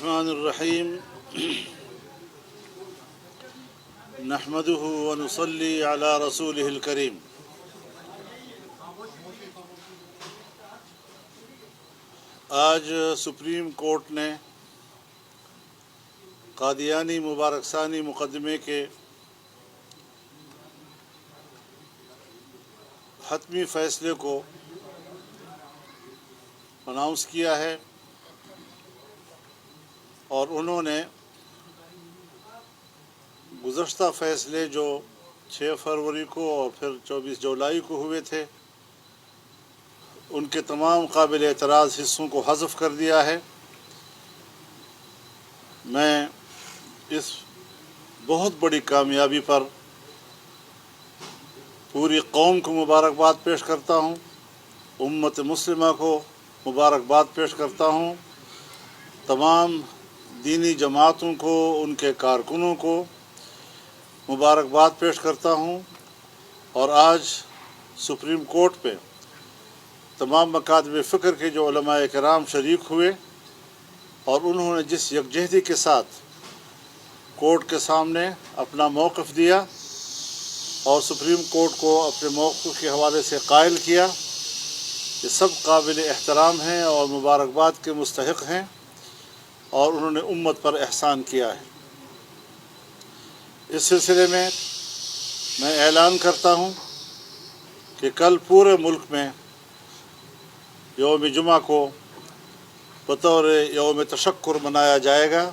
الرحمن الرحیم نحمده ونصلی علی رسولہ الکریم۔ آج سپریم کورٹ نے قادیانی مبارک ثانی مقدمے کے حتمی فیصلے کو اناؤنس کیا ہے اور انہوں نے گزشتہ فیصلے جو 6 فروری کو اور پھر 24 جولائی کو ہوئے تھے ان کے تمام قابل اعتراض حصوں کو حذف کر دیا ہے۔ میں اس بہت بڑی کامیابی پر پوری قوم کو مبارکباد پیش کرتا ہوں، امت مسلمہ کو مبارکباد پیش کرتا ہوں، تمام دینی جماعتوں کو، ان کے کارکنوں کو مبارکباد پیش کرتا ہوں۔ اور آج سپریم کورٹ پہ تمام مکاتب فکر کے جو علماء کرام شریک ہوئے اور انہوں نے جس یکجہتی کے ساتھ کورٹ کے سامنے اپنا موقف دیا اور سپریم کورٹ کو اپنے موقف کے حوالے سے قائل کیا، یہ سب قابل احترام ہیں اور مبارکباد کے مستحق ہیں اور انہوں نے امت پر احسان کیا ہے۔ اس سلسلے میں اعلان کرتا ہوں کہ کل پورے ملک میں یوم جمعہ کو بطور یوم تشکر منایا جائے گا۔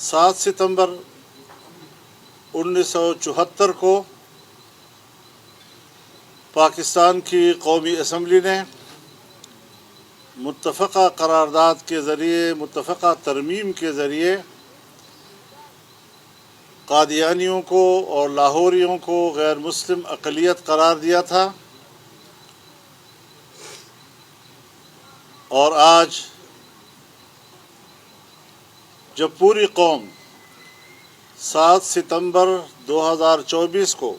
7 ستمبر 1974 کو پاکستان کی قومی اسمبلی نے متفقہ قرارداد کے ذریعے، متفقہ ترمیم کے ذریعے قادیانیوں کو اور لاہوریوں کو غیر مسلم اقلیت قرار دیا تھا، اور آج جب پوری قوم 7 ستمبر 2024 کو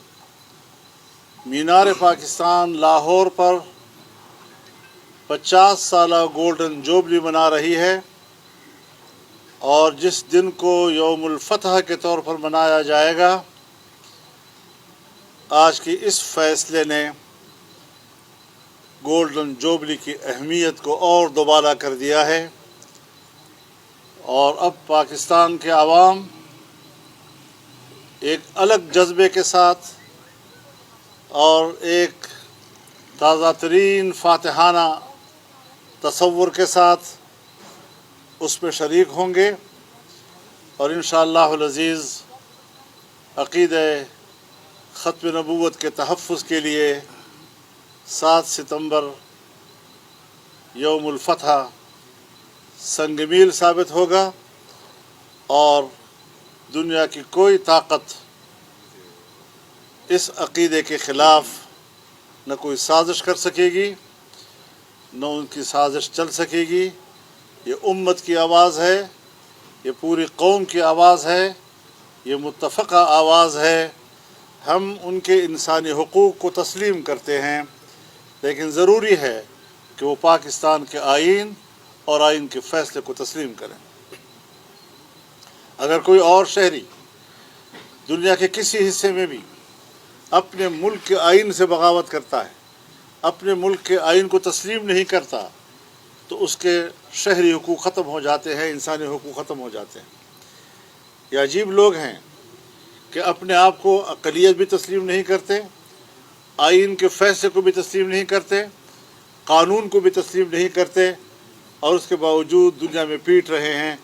مینار پاکستان لاہور پر 50 سالہ گولڈن جوبلی منا رہی ہے اور جس دن کو یوم الفتح کے طور پر منایا جائے گا، آج کی اس فیصلے نے گولڈن جوبلی کی اہمیت کو اور دوبالا کر دیا ہے، اور اب پاکستان کے عوام ایک الگ جذبے کے ساتھ اور ایک تازہ ترین فاتحانہ تصور کے ساتھ اس میں شریک ہوں گے، اور انشاءاللہ العزیز عقیدہ ختم نبوت کے تحفظ کے لیے 7 ستمبر یوم الفتح سنگ میل ثابت ہوگا، اور دنیا کی کوئی طاقت اس عقیدے کے خلاف نہ کوئی سازش کر سکے گی، نہ ان کی سازش چل سکے گی۔ یہ امت کی آواز ہے، یہ پوری قوم کی آواز ہے، یہ متفقہ آواز ہے۔ ہم ان کے انسانی حقوق کو تسلیم کرتے ہیں، لیکن ضروری ہے کہ وہ پاکستان کے آئین اور آئین کے فیصلے کو تسلیم کریں۔ اگر کوئی اور شہری دنیا کے کسی حصے میں بھی اپنے ملک کے آئین سے بغاوت کرتا ہے، اپنے ملک کے آئین کو تسلیم نہیں کرتا، تو اس کے شہری حقوق ختم ہو جاتے ہیں، انسانی حقوق ختم ہو جاتے ہیں۔ یہ عجیب لوگ ہیں کہ اپنے آپ کو اقلیت بھی تسلیم نہیں کرتے، آئین کے فیصلے کو بھی تسلیم نہیں کرتے، قانون کو بھی تسلیم نہیں کرتے، اور اس کے باوجود دنیا میں پیٹ رہے ہیں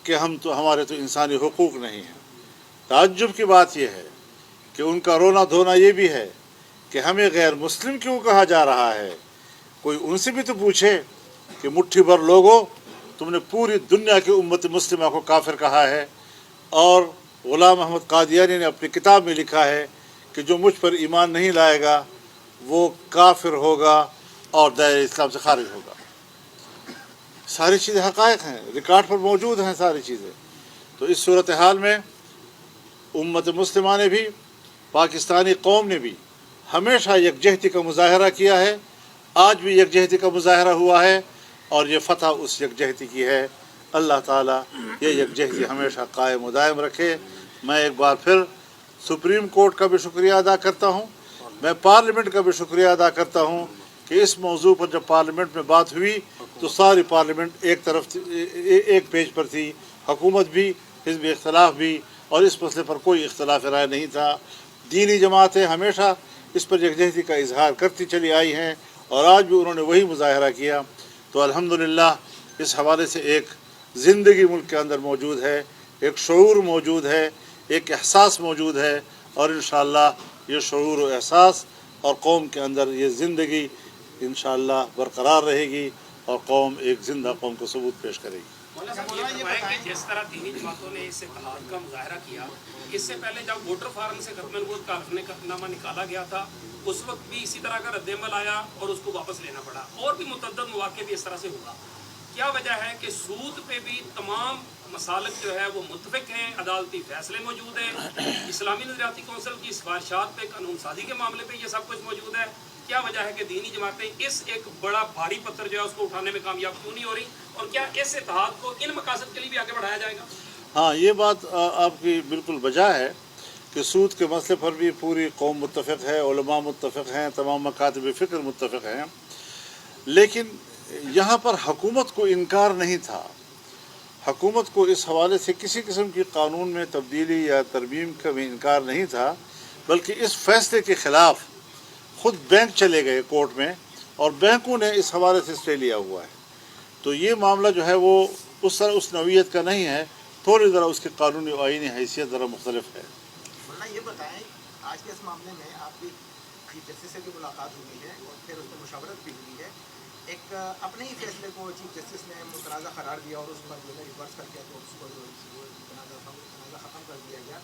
کہ ہمارے تو انسانی حقوق نہیں ہیں۔ تعجب کی بات یہ ہے کہ ان کا رونا دھونا یہ بھی ہے کہ ہمیں غیر مسلم کیوں کہا جا رہا ہے۔ کوئی ان سے بھی تو پوچھے کہ مٹھی بھر لوگوں، تم نے پوری دنیا کی امت مسلمہ کو کافر کہا ہے، اور غلام احمد قادیانی نے اپنی کتاب میں لکھا ہے کہ جو مجھ پر ایمان نہیں لائے گا وہ کافر ہوگا اور دائرہ اسلام سے خارج ہوگا۔ ساری چیزیں حقائق ہیں، ریکارڈ پر موجود ہیں ساری چیزیں۔ تو اس صورتحال میں امت مسلمہ نے بھی، پاکستانی قوم نے بھی ہمیشہ یکجہتی کا مظاہرہ کیا ہے، آج بھی یکجہتی کا مظاہرہ ہوا ہے اور یہ فتح اس یکجہتی کی ہے۔ اللہ تعالیٰ یہ یکجہتی ہمیشہ قائم و دائم رکھے۔ میں ایک بار پھر سپریم کورٹ کا بھی شکریہ ادا کرتا ہوں، میں پارلیمنٹ کا بھی شکریہ ادا کرتا ہوں کہ اس موضوع پر جب پارلیمنٹ میں بات ہوئی تو ساری پارلیمنٹ ایک طرف ایک پیج پر تھی، حکومت بھی، حزب اختلاف بھی، اور اس مسئلے پر کوئی اختلاف رائے نہیں تھا۔ دینی جماعتیں ہمیشہ اس پر یکجہتی کا اظہار کرتی چلی آئی ہیں اور آج بھی انہوں نے وہی مظاہرہ کیا۔ تو الحمدللہ اس حوالے سے ایک زندگی ملک کے اندر موجود ہے، ایک شعور موجود ہے، ایک احساس موجود ہے، اور انشاءاللہ یہ شعور و احساس اور قوم کے اندر یہ زندگی انشاءاللہ برقرار رہے گی اور قوم ایک زندہ قوم کو ثبوت پیش کرے گی۔ مولانا صاحب یہ فرمائیں کہ جس طرح دینی جماعتوں نے اس اتحاد کا مظاہرہ کیا، اس سے پہلے جب ووٹر فارم سے ختم الوعد کا حلف نامہ نکالا گیا تھا اس وقت بھی اسی طرح کا رد عمل آیا اور اس کو واپس لینا پڑا، اور بھی متعدد مواقع بھی اس طرح سے ہوا۔ کیا وجہ ہے کہ سود پہ بھی تمام مسالک جو ہے وہ متفق ہیں، عدالتی فیصلے موجود ہیں، اسلامی نظریاتی کونسل کی سفارشات پہ، قانون سازی کے معاملے پہ یہ سب کچھ موجود ہے؟ کیا وجہ ہے کہ دینی جماعتیں اس ایک بڑا بھاری پتھر جو ہے اس کو اٹھانے میں کامیاب کیوں نہیں ہو رہی، اور کیا اس اتحاد کو ان مقاصد کے لیے بھی آگے بڑھایا جائے گا؟ ہاں، یہ بات آپ کی بالکل بجا ہے کہ سود کے مسئلے پر بھی پوری قوم متفق ہے، علماء متفق ہیں، تمام مکاتب فکر متفق ہیں، لیکن یہاں پر حکومت کو انکار نہیں تھا۔ حکومت کو اس حوالے سے کسی قسم کی قانون میں تبدیلی یا ترمیم کا بھی انکار نہیں تھا، بلکہ اس فیصلے کے خلاف خود بینک چلے گئے کورٹ میں اور بینکوں نے اس حوالے سے اسٹے لیا ہوا ہے۔ تو یہ معاملہ جو ہے وہ اس طرح اس نوعیت کا نہیں ہے، تھوڑی ذرا اس کی قانونی و آئینی حیثیت ذرا مختلف ہے۔ مولانا یہ بتائیں، آج کے اس معاملے میں آپ کی چیف جسٹس سے بھی ملاقات ہوئی ہے اور پھر اس میں مشاورت بھی ہوئی ہے، ایک اپنے ہی فیصلے کو چیف جسٹس نے متنازع قرار دیا اور اس پر جو ہے ریورس کر کے تو اس کو تنازع ختم کر دیا گیا۔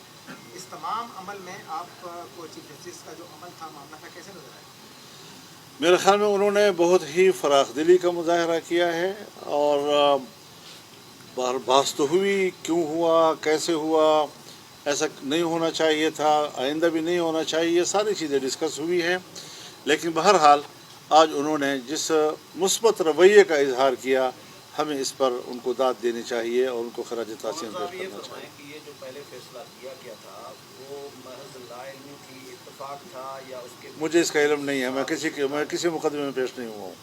اس تمام عمل میں آپ کو چیف جسٹس کا جو عمل تھا، معاملہ تھا، کیسے نظر آیا؟ میرے خیال میں انہوں نے بہت ہی فراخ دلی کا مظاہرہ کیا ہے، اور بحث تو ہوئی کیوں ہوا، کیسے ہوا، ایسا نہیں ہونا چاہیے تھا، آئندہ بھی نہیں ہونا چاہیے، یہ ساری چیزیں ڈسکس ہوئی ہیں۔ لیکن بہرحال آج انہوں نے جس مثبت رویے کا اظہار کیا، ہمیں اس پر ان کو داد دینی چاہیے اور ان کو خراج تحسین پیش کرنا چاہیے۔ کہ یہ جو پہلے فیصلہ کیا گیا تھا وہ محض لا علمی کی اتفاق تھا یا اس کے مجھے اس کا علم نہیں ہے، میں کسی مقدمے میں پیش نہیں ہوا ہوں،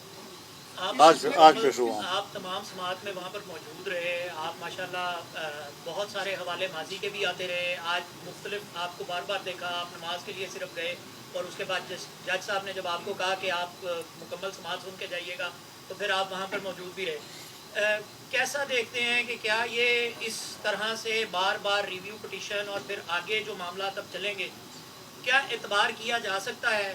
آج پیش ہوا ہوں۔ آپ تمام سماعت میں وہاں پر موجود رہے، آپ ماشاءاللہ بہت سارے حوالے ماضی کے بھی آتے رہے، آج مختلف آپ کو بار بار دیکھا، آپ نماز کے لیے صرف گئے اور اس کے بعد جج صاحب نے جب آپ کو کہا کہ آپ مکمل سماعت سن کے جائیے گا تو پھر آپ وہاں پر موجود بھی رہے۔ کیسا دیکھتے ہیں کہ کیا یہ اس طرح سے بار بار ریویو پٹیشن اور پھر آگے جو معاملات اب چلیں گے، کیا اعتبار کیا جا سکتا ہے؟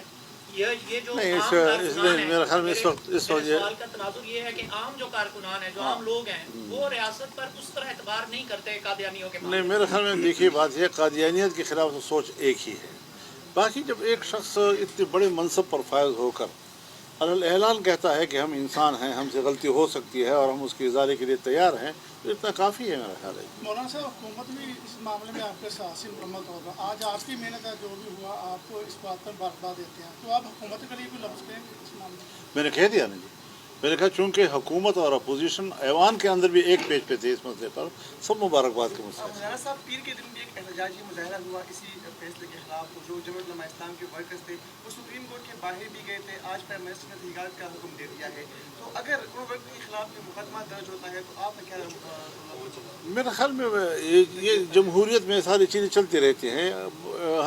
یہ جو نہیں، عام کارکنان ہیں، میرے خیال میں اس وقت میرے یہ سوال کا تناظر یہ ہے کہ عام جو کارکنان ہیں، جو عام لوگ ہیں، وہ ریاست پر اس طرح اعتبار نہیں کرتے قادیانیوں کے معاملے نہیں، میں۔ میرے خیال میں دیکھیے بات یہ، قادیانیت کے خلاف تو سوچ ایک ہی ہے۔ باقی جب ایک شخص اتنے بڑے منصب پر فائز ہو کر اعلان کہتا ہے کہ ہم انسان ہیں، ہم سے غلطی ہو سکتی ہے اور ہم اس کی ازالے کے لیے تیار ہیں، تو اتنا کافی ہے میرا خیال ہے۔ مولانا صاحب، حکومت بھی اس معاملے میں آپ کے سیاسی مکمل طور پر آج آپ کی محنت ہے، جو بھی ہوا آپ کو اس بات پر بردا دیتے ہیں، تو آپ حکومت کے لیے بھی لفظ کہیں گے اس معاملے میں؟ میں نے کہہ دیا نا جی، میں نے کہا چونکہ حکومت اور اپوزیشن ایوان کے اندر بھی ایک پیج پہ تھے اس مسئلے پر، سب مبارکباد کے مسئلے۔ مولانا صاحب، پیر کے دن بھی ایک احتجاجی مظاہرہ ہوا اسی فیصلے کے خلاف، جو جمعیت علماء اسلام کے ورکرز تھے وہ سپریم کورٹ کے باہر بھی گئے تھے، آج پرائم منسٹر نے تحقیقات کا حکم دے دیا ہے، تو اگر ان ورکر کے خلاف کوئی مقدمہ درج ہوتا ہے تو آپ کیا؟ میرے خیال میں یہ جمہوریت میں ساری چیزیں چلتی رہتی ہیں،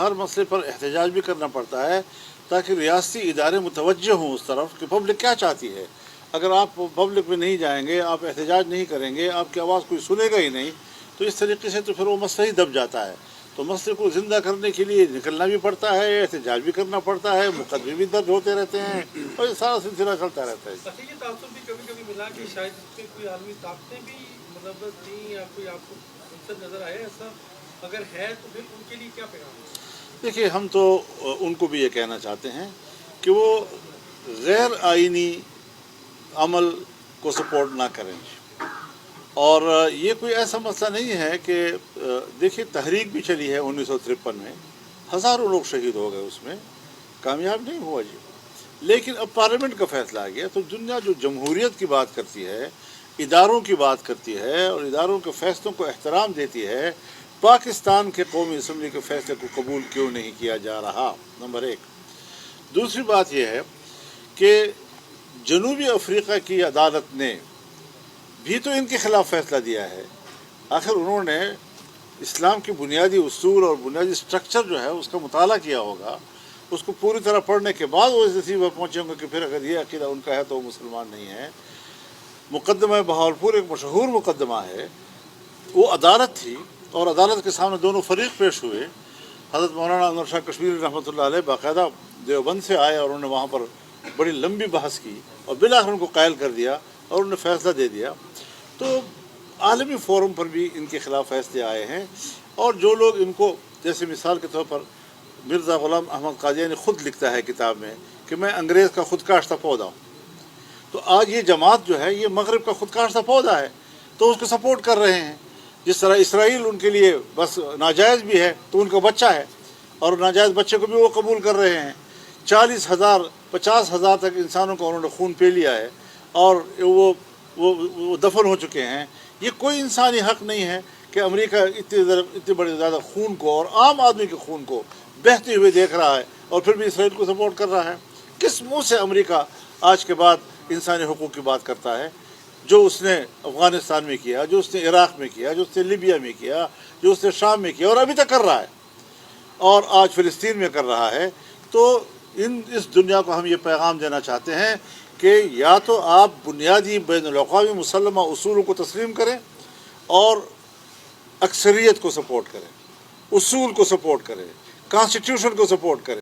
ہر مسئلے پر احتجاج بھی کرنا پڑتا ہے تاکہ ریاستی ادارے متوجہ ہوں اس طرف کہ پبلک کیا چاہتی ہے۔ اگر آپ پبلک میں نہیں جائیں گے، آپ احتجاج نہیں کریں گے، آپ کی آواز کوئی سنے گا ہی نہیں، تو اس طریقے سے تو پھر وہ مسئلہ ہی دب جاتا ہے۔ تو مسئلے کو زندہ کرنے کے لیے نکلنا بھی پڑتا ہے، احتجاج بھی کرنا پڑتا ہے، مقدمے بھی درج ہوتے رہتے ہیں، اور یہ سارا سلسلہ چلتا رہتا ہے۔ یہ تعصب بھی کبھی کبھی ملا کہ شاید اس میں کوئی عالمی طاقتیں بھی ملوث تھیں یا کوئی آپ کو منصب نظر آئے، ایسا اگر ہے تو پھر ان کے لیے کیا پیغام ہے؟ دیکھیے، ہم تو ان کو بھی یہ کہنا چاہتے ہیں کہ وہ غیر آئینی عمل کو سپورٹ نہ کریں، اور یہ کوئی ایسا مسئلہ نہیں ہے کہ دیکھیے تحریک بھی چلی ہے 1953 میں، ہزاروں لوگ شہید ہو گئے، اس میں کامیاب نہیں ہوا جی۔ لیکن اب پارلیمنٹ کا فیصلہ آ گیا تو دنیا جو جمہوریت کی بات کرتی ہے، اداروں کی بات کرتی ہے اور اداروں کے فیصلوں کو احترام دیتی ہے، پاکستان کے قومی اسمبلی کے فیصلے کو قبول کیوں نہیں کیا جا رہا؟ نمبر ایک۔ دوسری بات یہ ہے کہ جنوبی افریقہ کی عدالت نے بھی تو ان کے خلاف فیصلہ دیا ہے۔ آخر انہوں نے اسلام کی بنیادی اصول اور بنیادی سٹرکچر جو ہے اس کا مطالعہ کیا ہوگا، اس کو پوری طرح پڑھنے کے بعد وہ اس نتیجے پر پہنچے ہوں گے کہ پھر اگر یہ عقیدہ ان کا ہے تو وہ مسلمان نہیں ہے۔ مقدمہ بہاولپور ایک مشہور مقدمہ ہے، وہ عدالت تھی اور عدالت کے سامنے دونوں فریق پیش ہوئے۔ حضرت مولانا انور شاہ کشمیری رحمۃ اللہ علیہ باقاعدہ دیوبند سے آئے اور انہوں نے وہاں پر بڑی لمبی بحث کی اور بالآخر ان کو قائل کر دیا اور انہوں نے فیصلہ دے دیا۔ تو عالمی فورم پر بھی ان کے خلاف فیصلے آئے ہیں، اور جو لوگ ان کو، جیسے مثال کے طور پر مرزا غلام احمد قادیانی خود لکھتا ہے کتاب میں کہ میں انگریز کا خود کاشتہ پودا ہوں، تو آج یہ جماعت جو ہے یہ مغرب کا خود کاشتہ پودا ہے، تو اس کو سپورٹ کر رہے ہیں۔ جس طرح اسرائیل ان کے لیے بس ناجائز بھی ہے تو ان کا بچہ ہے، اور ناجائز بچے کو بھی وہ قبول کر رہے ہیں۔ 40,000 50,000 تک انسانوں کو انہوں نے خون پی لیا ہے اور وہ دفن ہو چکے ہیں۔ یہ کوئی انسانی حق نہیں ہے کہ امریکہ اتنے بڑے زیادہ خون کو اور عام آدمی کے خون کو بہتے ہوئے دیکھ رہا ہے اور پھر بھی اسرائیل کو سپورٹ کر رہا ہے۔ کس منہ سے امریکہ آج کے بعد انسانی حقوق کی بات کرتا ہے؟ جو اس نے افغانستان میں کیا، جو اس نے عراق میں کیا، جو اس نے لیبیا میں کیا، جو اس نے شام میں کیا اور ابھی تک کر رہا ہے اور آج فلسطین میں کر رہا ہے۔ تو اس دنیا کو ہم یہ پیغام دینا چاہتے ہیں کہ یا تو آپ بنیادی بین الاقوامی مسلمہ اصولوں کو تسلیم کریں اور اکثریت کو سپورٹ کریں، اصول کو سپورٹ کریں، کانسٹیٹیوشن کو سپورٹ کریں۔